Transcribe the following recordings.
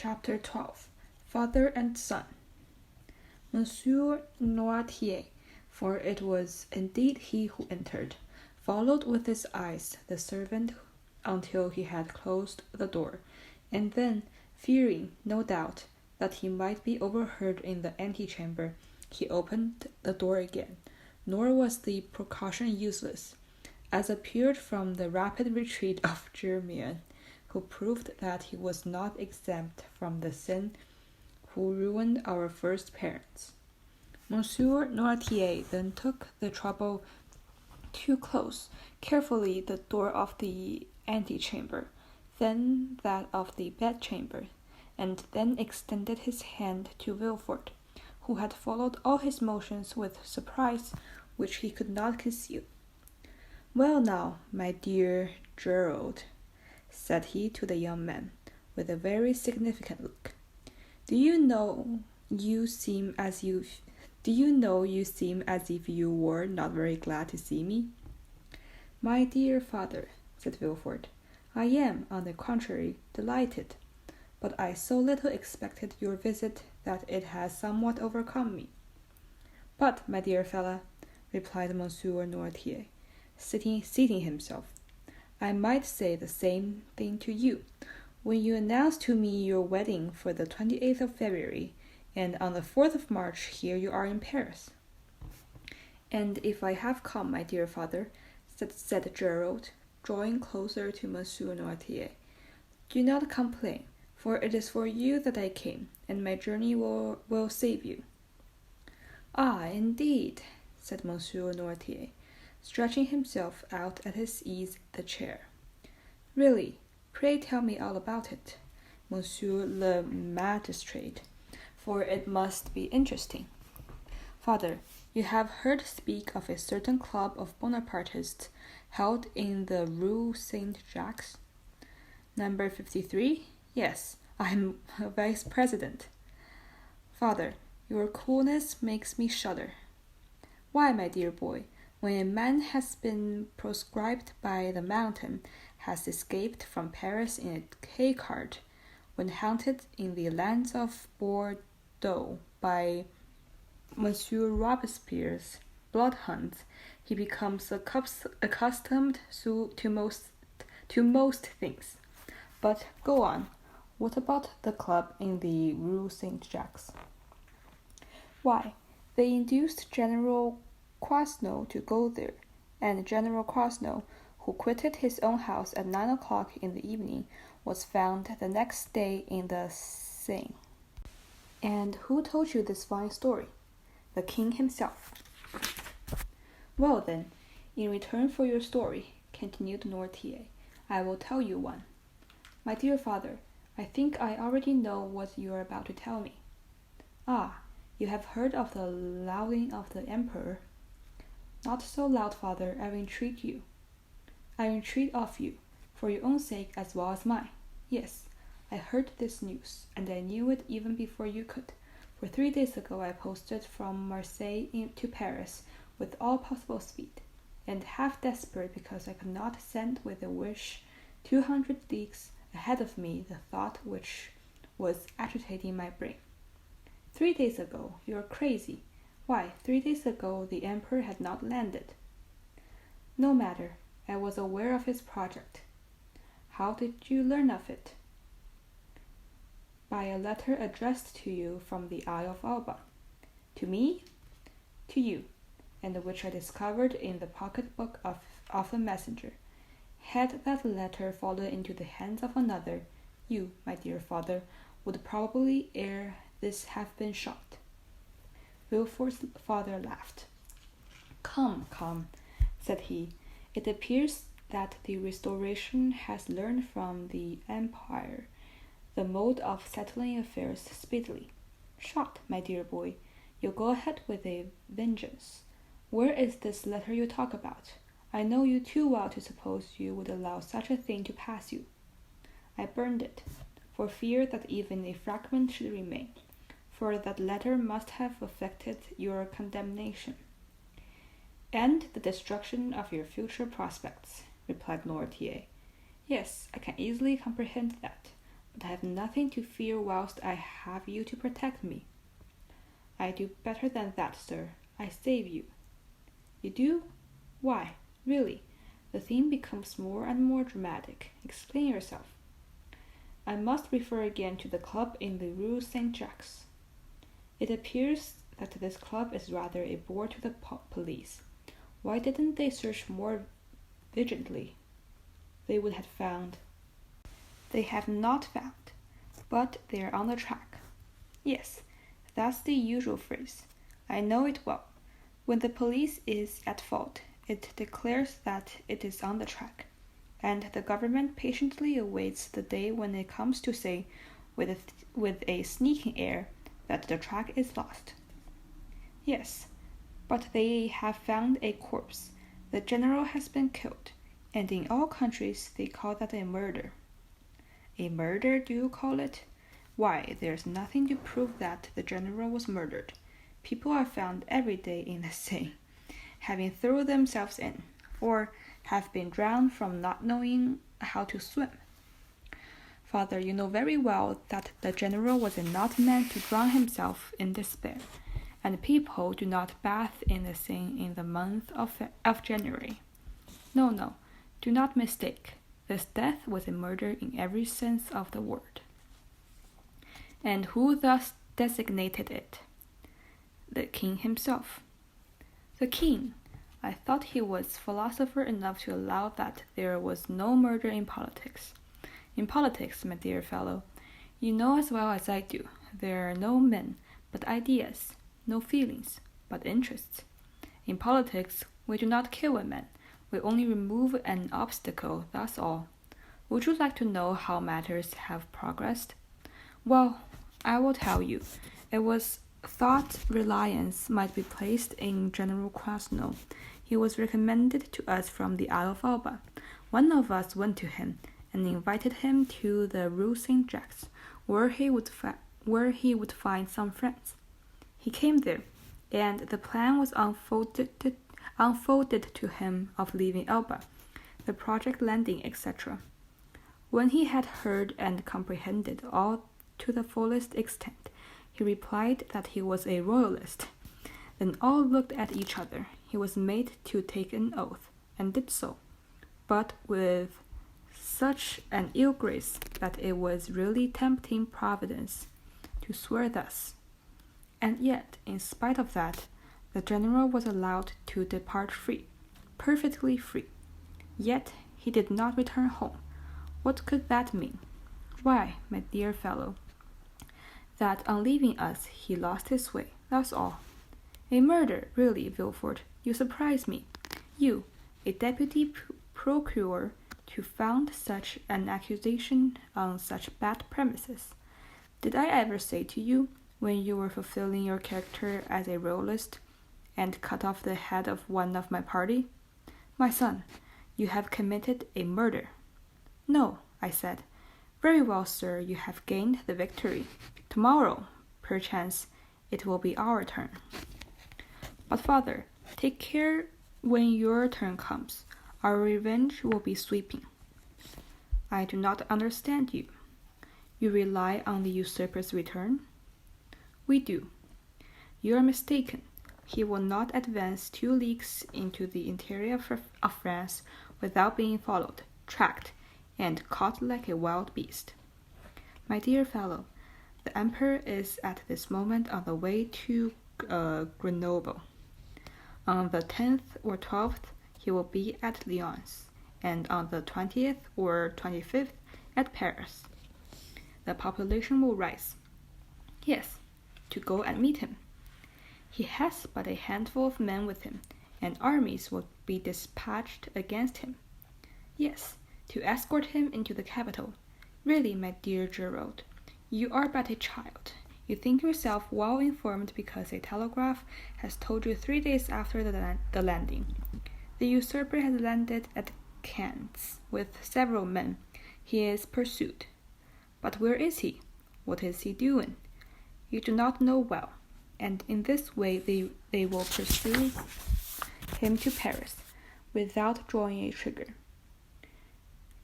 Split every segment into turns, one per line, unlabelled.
Chapter 12 Father and Son. Monsieur Noirtier, for it was indeed he who entered, followed with his eyes the servant until he had closed the door, and then, fearing, no doubt, that he might be overheard in the antechamber, he opened the door again. Nor was the precaution useless, as appeared from the rapid retreat of Germain, who proved that he was not exempt from the sin who ruined our first parents. Monsieur Noirtier then took the trouble to close carefully the door of the antechamber, then that of the bedchamber, and then extended his hand to Villefort, who had followed all his motions with surprise which he could not conceal. "Well now, my dear Gerald," said he to the young man, with a very significant look, Do you know you seem as if you were not very glad to see me?" "My dear father," said Villefort, "I am, on the contrary, delighted, but I so little expected your visit that it has somewhat overcome me." "But, my dear fellow," replied Monsieur Noirtier, seating himself, "I might say the same thing to you. When you announced to me your wedding for the 28th of February, and on the 4th of March here you are in Paris." "And if I have come, my dear father," said Gerald, drawing closer to Monsieur Noirtier, "do not complain, for it is for you that I came, and my journey will save you." "Ah, indeed," said Monsieur Noirtier, stretching himself out at his ease in the chair. "Really, pray tell me all about it, Monsieur le Magistrate, for it must be interesting." "Father, you have heard speak of a certain club of Bonapartists held in the Rue Saint-Jacques? Number 53? Yes, I am a vice-president." "Father, your coolness makes me shudder." "Why, my dear boy, when a man has been proscribed by the mountain, has escaped from Paris in a hay-cart, when hunted in the lands of Bordeaux by Monsieur Robespierre's bloodhounds, he becomes accustomed to most things. But go on. What about the club in the Rue Saint-Jacques?" "Why, they induced General Quesnel to go there, and General Quesnel, who quitted his own house at 9 o'clock in the evening, was found the next day in the Seine." "And who told you this fine story?" "The king himself." "Well then, in return for your story," continued Noirtier, "I will tell you one." "My dear father, I think I already know what you are about to tell me." "Ah, you have heard of the lauding of the emperor?" "Not so loud, father, I entreat you." "I entreat of you, for your own sake as well as mine. Yes, I heard this news, and I knew it even before you could, for 3 days ago I posted from Marseille to Paris with all possible speed, and half desperate because I could not send with a wish 200 leagues ahead of me the thought which was agitating my brain. 3 days ago? You are crazy. Why, 3 days ago the emperor had not landed." "No matter, I was aware of his project." "How did you learn of it?" "By a letter addressed to you from the Isle of Elba." "To me?" "To you, and which I discovered in the pocket-book of the messenger. Had that letter fallen into the hands of another, you, my dear father, would probably ere this have been shot." Villefort's father laughed. Come," said he, "it appears that the Restoration has learned from the Empire the mode of settling affairs speedily. Shot, my dear boy, you'll go ahead with a vengeance. Where is this letter you talk about? I know you too well to suppose you would allow such a thing to pass you." "I burned it, for fear that even a fragment should remain, for that letter must have affected your condemnation." "And the destruction of your future prospects," replied Noirtier. "Yes, I can easily comprehend that. but I have nothing to fear whilst I have you to protect me. I do better than that, sir. I save you. You do? Why, really, the theme becomes more and more dramatic. Explain yourself. I must refer again to the club in the Rue Saint-Jacques. It appears that this club is rather a bore to the police. Why didn't they search more vigilantly? They would have found. They have not found, but they are on the track. Yes, that's the usual phrase. I know it well. When the police is at fault, it declares that it is on the track, and the government patiently awaits the day when it comes to say, with a sneaking air, that the track is lost. Yes, but they have found a corpse. The general has been killed, and in all countries they call that a murder. A murder, do you call it? Why, there's nothing to prove that the general was murdered. People are found every day in the Seine, having thrown themselves in, or have been drowned from not knowing how to swim. Father, you know very well that the general was not meant to drown himself in despair, and people do not bathe in the Seine in the month of January. No, do not mistake. This death was a murder in every sense of the word. And who thus designated it? The king himself. The king! I thought he was philosopher enough to allow that there was no murder in politics. In politics, my dear fellow, you know as well as I do, there are no men, but ideas, no feelings, but interests. In politics, we do not kill a man, we only remove an obstacle, that's all. Would you like to know how matters have progressed? Well, I will tell you. It was thought reliance might be placed in General Krasnov. He was recommended to us from the Isle of Elba. One of us went to him and invited him to the Rue Saint-Jacques, where he would find some friends. He came there, and the plan was unfolded to him of leaving Elba, the project landing, etc. When he had heard and comprehended all to the fullest extent, he replied that he was a royalist. Then all looked at each other. He was made to take an oath, and did so, but with such an ill grace that it was really tempting Providence to swear thus. And yet, in spite of that, the general was allowed to depart free, perfectly free. Yet he did not return home. What could that mean? Why, my dear fellow, that on leaving us he lost his way, that's all. A murder, really, Villefort, you surprise me. You, a deputy procureur, to found such an accusation on such bad premises. Did I ever say to you, when you were fulfilling your character as a royalist, and cut off the head of one of my party, my son, you have committed a murder? No, I said. Very well, sir, you have gained the victory. Tomorrow, perchance, it will be our turn. But, father, take care when your turn comes. Our revenge will be sweeping. I do not understand you. You rely on the usurper's return? We do. You are mistaken. He will not advance 2 leagues into the interior of France without being followed, tracked, and caught like a wild beast. My dear fellow, the emperor is at this moment on the way to Grenoble. On the 10th or 12th, he will be at Lyons, and on the 20th or 25th at Paris. The population will rise. Yes, to go and meet him. He has but a handful of men with him, and armies will be dispatched against him. Yes, to escort him into the capital. Really, my dear Gerald, you are but a child. You think yourself well informed because a telegraph has told you 3 days after the landing. The usurper has landed at Cannes with several men. He is pursued. But where is he? What is he doing? You do not know well, and in this way they will pursue him to Paris without drawing a trigger.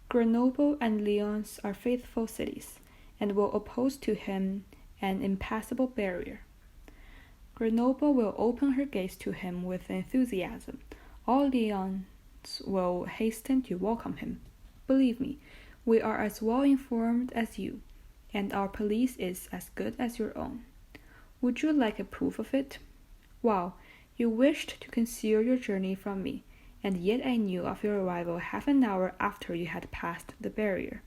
Grenoble and Lyons are faithful cities. and will oppose to him an impassable barrier. Grenoble will open her gates to him with enthusiasm. All Lyons will hasten to welcome him. Believe me, we are as well informed as you, and our police is as good as your own. Would you like a proof of it? Wow, you wished to conceal your journey from me, and yet I knew of your arrival half an hour after you had passed the barrier.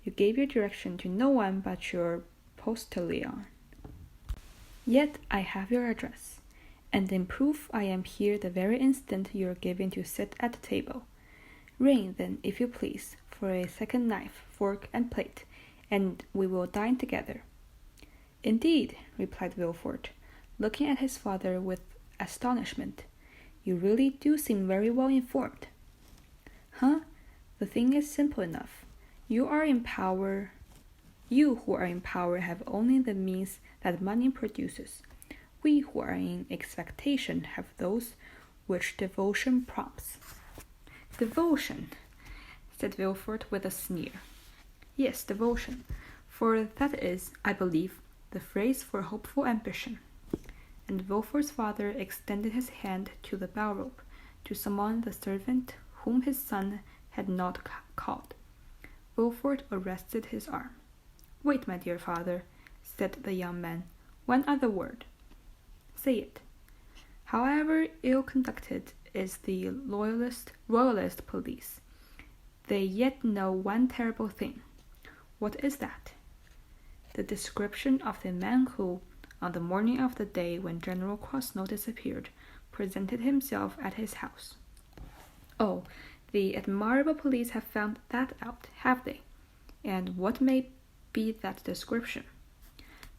You gave your direction to no one but your postilion. Yet I have your address, and in proof I am here the very instant you are given to sit at the table. Ring, then, if you please, for a second knife, fork, and plate, and we will dine together. Indeed, replied Villefort, looking at his father with astonishment. You really do seem very well informed. Huh? The thing is simple enough. You who are in power have only the means that money produces. We who are in expectation have those which devotion prompts. Devotion, said Villefort with a sneer. Yes, devotion, for that is, I believe, the phrase for hopeful ambition. And Villefort's father extended his hand to the bell-rope to summon the servant whom his son had not called. Villefort arrested his arm. Wait, my dear father, said the young man. One other word. Say it. However ill-conducted is the royalist police, they yet know one terrible thing. What is that? The description of the man who, on the morning of the day when General Crosno disappeared, presented himself at his house. Oh, the admirable police have found that out, have they? And what may be that description?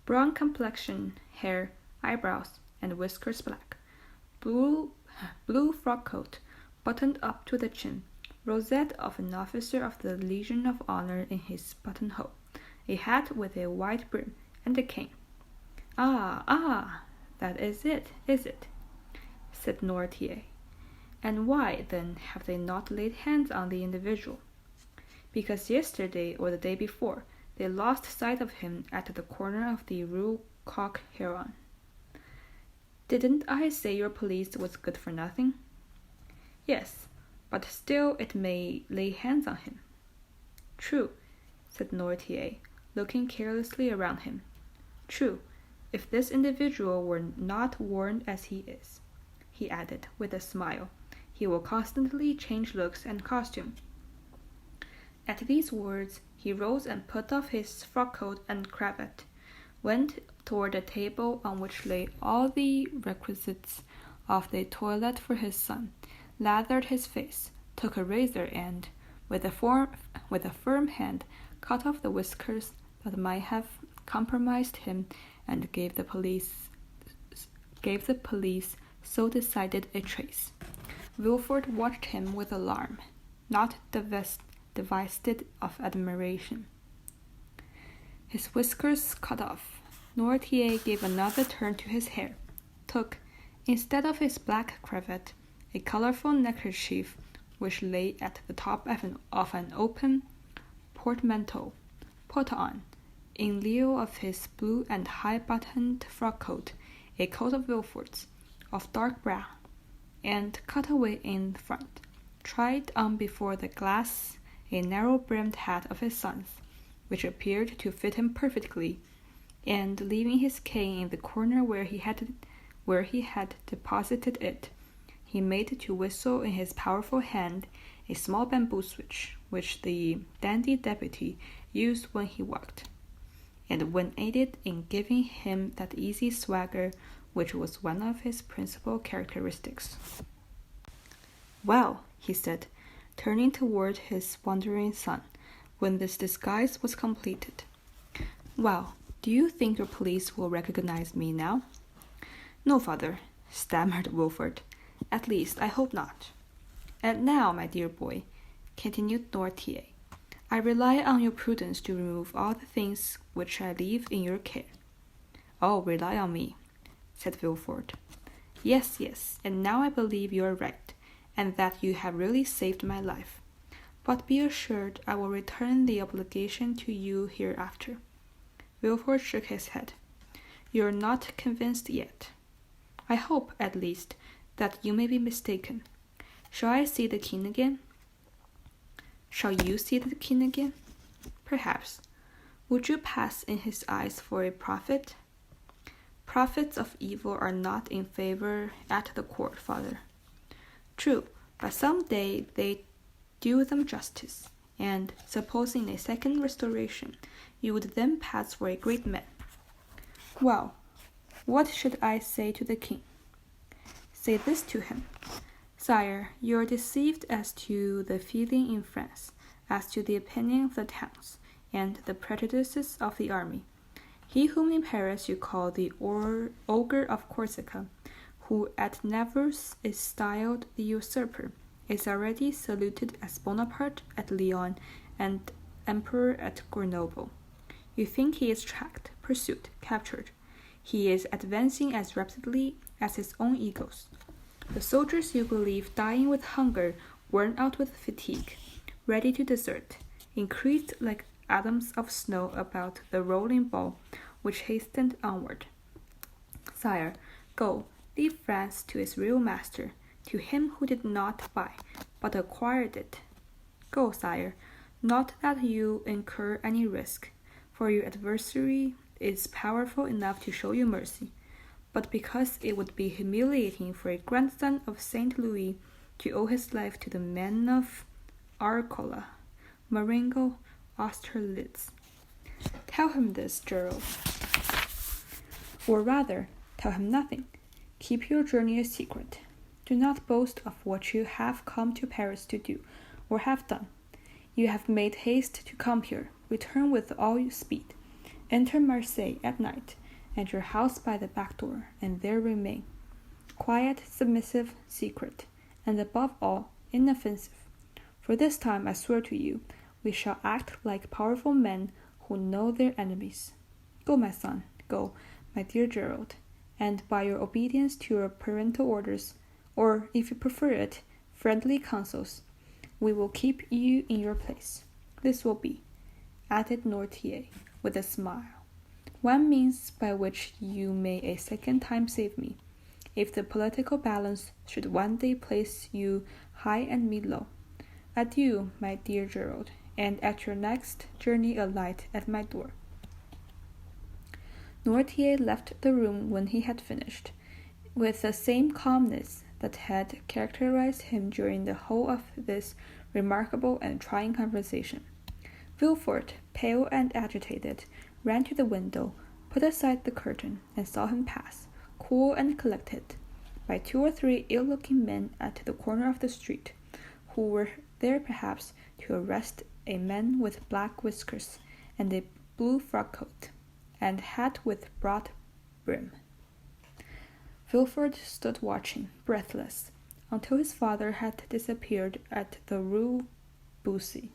Brown complexion, hair, eyebrows, and whiskers black. Blue frock coat, buttoned up to the chin. Rosette of an officer of the Legion of Honor in his buttonhole. A hat with a wide brim, and a cane. Ah, that is it, said Noirtier. And why, then, have they not laid hands on the individual? Because yesterday or the day before, they lost sight of him at the corner of the Rue Coq Heron. Didn't I say your police was good for nothing? Yes, but still it may lay hands on him. True, said Noirtier, looking carelessly around him. True, if this individual were not warned as he is, he added with a smile, he will constantly change looks and costume. At these words, he rose and put off his frock coat and cravat, went toward the table on which lay all the requisites of the toilet for his son, lathered his face, took a razor and, with a firm hand, cut off the whiskers that might have compromised him, and gave the police so decided a trace. Villefort watched him with alarm, not divested of admiration. His whiskers cut off, Noirtier gave another turn to his hair, took, instead of his black cravat, a colorful neckerchief which lay at the top of an open portmanteau, put on, in lieu of his blue and high-buttoned frock coat, a coat of Villefort's, of dark brown, and cut away in front, tried on before the glass a narrow-brimmed hat of his son's, which appeared to fit him perfectly, and leaving his cane in the corner where he had deposited it, he made to whistle in his powerful hand a small bamboo switch, which the dandy deputy used when he walked, and when aided in giving him that easy swagger which was one of his principal characteristics. Well, he said, turning toward his wondering son, when this disguise was completed. Well, do you think your police will recognize me now? No, father, stammered Villefort. At least, I hope not. And now, my dear boy, continued Noirtier, I rely on your prudence to remove all the things which I leave in your care. Oh, rely on me, said Villefort. Yes, and now I believe you are right, and that you have really saved my life. But be assured I will return the obligation to you hereafter. Villefort shook his head. "You're not convinced yet. I hope, at least, that you may be mistaken. Shall I see the king again?" "Shall you see the king again?" "Perhaps. Would you pass in his eyes for a prophet?" "Prophets of evil are not in favor at the court, father." "True, but some day they do them justice, and, supposing a second restoration, you would then pass for a great man." "Well, what should I say to the king?" "Say this to him: Sire, you are deceived as to the feeling in France, as to the opinion of the towns, and the prejudices of the army. He whom in Paris you call the ogre of Corsica, who at Nevers is styled the usurper, is already saluted as Bonaparte at Lyons and Emperor at Grenoble. You think he is tracked, pursued, captured. He is advancing as rapidly as his own eagles. The soldiers you believe dying with hunger, worn out with fatigue, ready to desert, increased like atoms of snow about the rolling ball which hastened onward. Sire, go, leave France to its real master, to him who did not buy, but acquired it. Go, sire, not that you incur any risk, for your adversary is powerful enough to show you mercy, but because it would be humiliating for a grandson of Saint Louis to owe his life to the men of Arcola, Marengo, Austerlitz. Tell him this, Gerald. Or rather, tell him nothing. Keep your journey a secret. Do not boast of what you have come to Paris to do, or have done. You have made haste to come here. Return with all your speed. Enter Marseille at night, and your house by the back door, and there remain. Quiet, submissive, secret, and above all, inoffensive. For this time, I swear to you, we shall act like powerful men who know their enemies. Go, my son, go, my dear Gerald, and by your obedience to your parental orders, or, if you prefer it, friendly counsels, we will keep you in your place. This will be, added Noirtier, with a smile, one means by which you may a second time save me, if the political balance should one day place you high and me low. Adieu, my dear Gerald, and at your next journey alight at my door. Noirtier left the room when he had finished, with the same calmness that had characterized him during the whole of this remarkable and trying conversation. Villefort, pale and agitated, ran to the window, put aside the curtain, and saw him pass, cool and collected, by 2 or 3 ill-looking men at the corner of the street, who were there perhaps to arrest a man with black whiskers and a blue frock coat, and hat with broad brim. Villefort stood watching, breathless, until his father had disappeared at the Rue Bussy.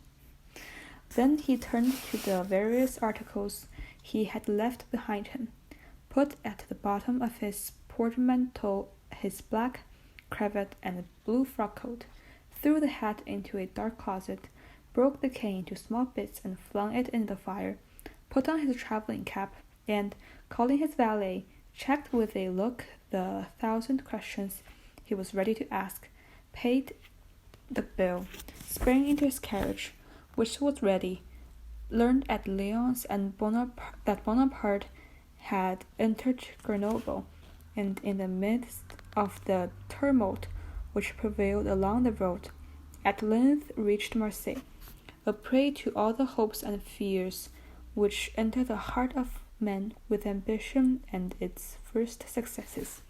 Then he turned to the various articles he had left behind him, put at the bottom of his portmanteau his black cravat and blue frock coat, threw the hat into a dark closet, broke the cane into small bits and flung it in the fire, put on his traveling cap, and, calling his valet, checked with a look the 1,000 questions he was ready to ask, paid the bill, sprang into his carriage, which was ready, learned at Lyons and that Bonaparte had entered Grenoble, and in the midst of the tumult which prevailed along the road, at length reached Marseille, a prey to all the hopes and fears which enter the heart of man with ambition and its first successes.